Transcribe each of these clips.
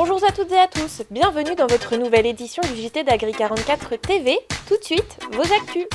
Bonjour à toutes et à tous, bienvenue dans votre nouvelle édition du JT d'Agri44 TV. Tout de suite, vos actus.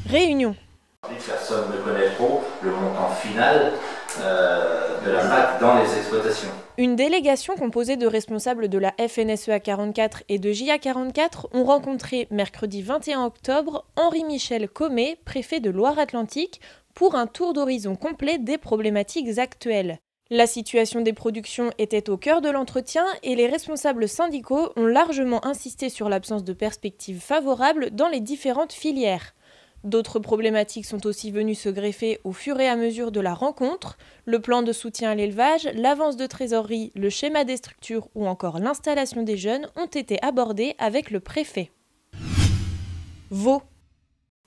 Réunion. Personne ne connaît trop le montant final de la PAC dans les exploitations. Une délégation composée de responsables de la FNSEA 44 et de JA 44 ont rencontré mercredi 21 octobre Henri-Michel Commet, préfet de Loire-Atlantique, pour un tour d'horizon complet des problématiques actuelles. La situation des productions était au cœur de l'entretien et les responsables syndicaux ont largement insisté sur l'absence de perspectives favorables dans les différentes filières. D'autres problématiques sont aussi venues se greffer au fur et à mesure de la rencontre. Le plan de soutien à l'élevage, l'avance de trésorerie, le schéma des structures ou encore l'installation des jeunes ont été abordés avec le préfet. Vaud.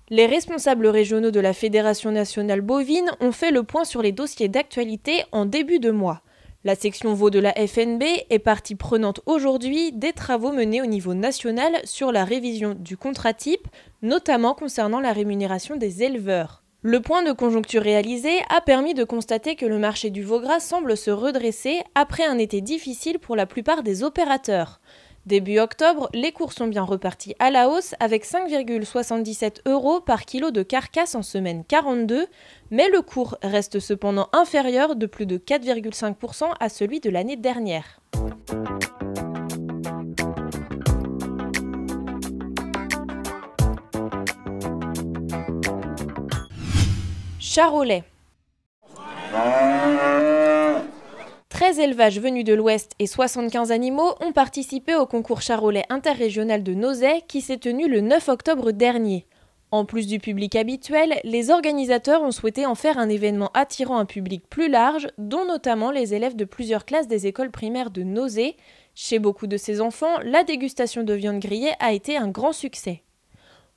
Les responsables régionaux de la Fédération nationale bovine ont fait le point sur les dossiers d'actualité en début de mois. La section Vaud de la FNB est partie prenante aujourd'hui des travaux menés au niveau national sur la révision du contrat type, notamment concernant la rémunération des éleveurs. Le point de conjoncture réalisé a permis de constater que le marché du veau gras semble se redresser après un été difficile pour la plupart des opérateurs. Début octobre, les cours sont bien repartis à la hausse avec 5,77 € par kilo de carcasse en semaine 42, mais le cours reste cependant inférieur de plus de 4,5% à celui de l'année dernière. Charolais. 13 élevages venus de l'Ouest et 75 animaux ont participé au concours Charolais interrégional de Nozay qui s'est tenu le 9 octobre dernier. En plus du public habituel, les organisateurs ont souhaité en faire un événement attirant un public plus large, dont notamment les élèves de plusieurs classes des écoles primaires de Nozay. Chez beaucoup de ces enfants, la dégustation de viande grillée a été un grand succès.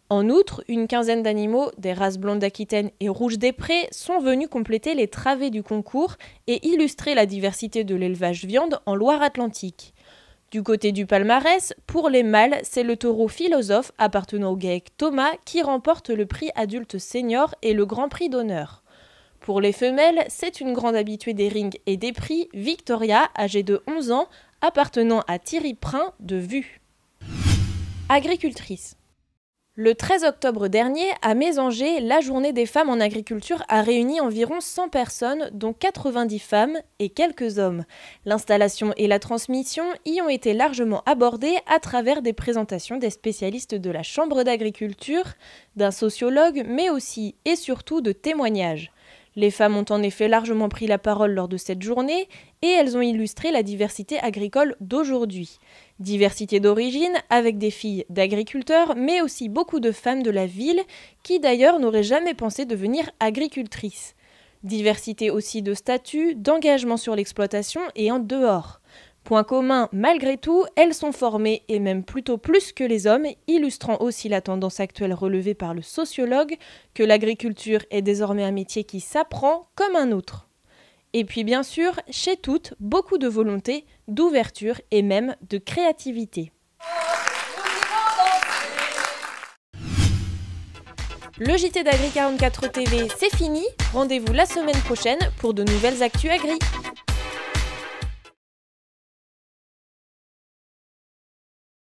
En outre, une quinzaine d'animaux, des races blondes d'Aquitaine et rouges des prés, sont venus compléter les travées du concours et illustrer la diversité de l'élevage viande en Loire-Atlantique. Du côté du palmarès, pour les mâles, c'est le taureau Philosophe appartenant au GAEC Thomas qui remporte le prix adulte senior et le grand prix d'honneur. Pour les femelles, c'est une grande habituée des rings et des prix, Victoria, âgée de 11 ans, appartenant à Thierry Prin de Vue. Agricultrice. Le 13 octobre dernier, à Mésanger, la journée des femmes en agriculture a réuni environ 100 personnes, dont 90 femmes et quelques hommes. L'installation et la transmission y ont été largement abordées à travers des présentations des spécialistes de la Chambre d'agriculture, d'un sociologue, mais aussi et surtout de témoignages. Les femmes ont en effet largement pris la parole lors de cette journée et elles ont illustré la diversité agricole d'aujourd'hui. Diversité d'origine avec des filles d'agriculteurs mais aussi beaucoup de femmes de la ville qui d'ailleurs n'auraient jamais pensé devenir agricultrices. Diversité aussi de statut, d'engagement sur l'exploitation et en dehors. Point commun, malgré tout, elles sont formées et même plutôt plus que les hommes, illustrant aussi la tendance actuelle relevée par le sociologue que l'agriculture est désormais un métier qui s'apprend comme un autre. Et puis bien sûr, chez toutes, beaucoup de volonté, d'ouverture et même de créativité. Le JT d'Agri44 TV, c'est fini. Rendez-vous la semaine prochaine pour de nouvelles actus agri.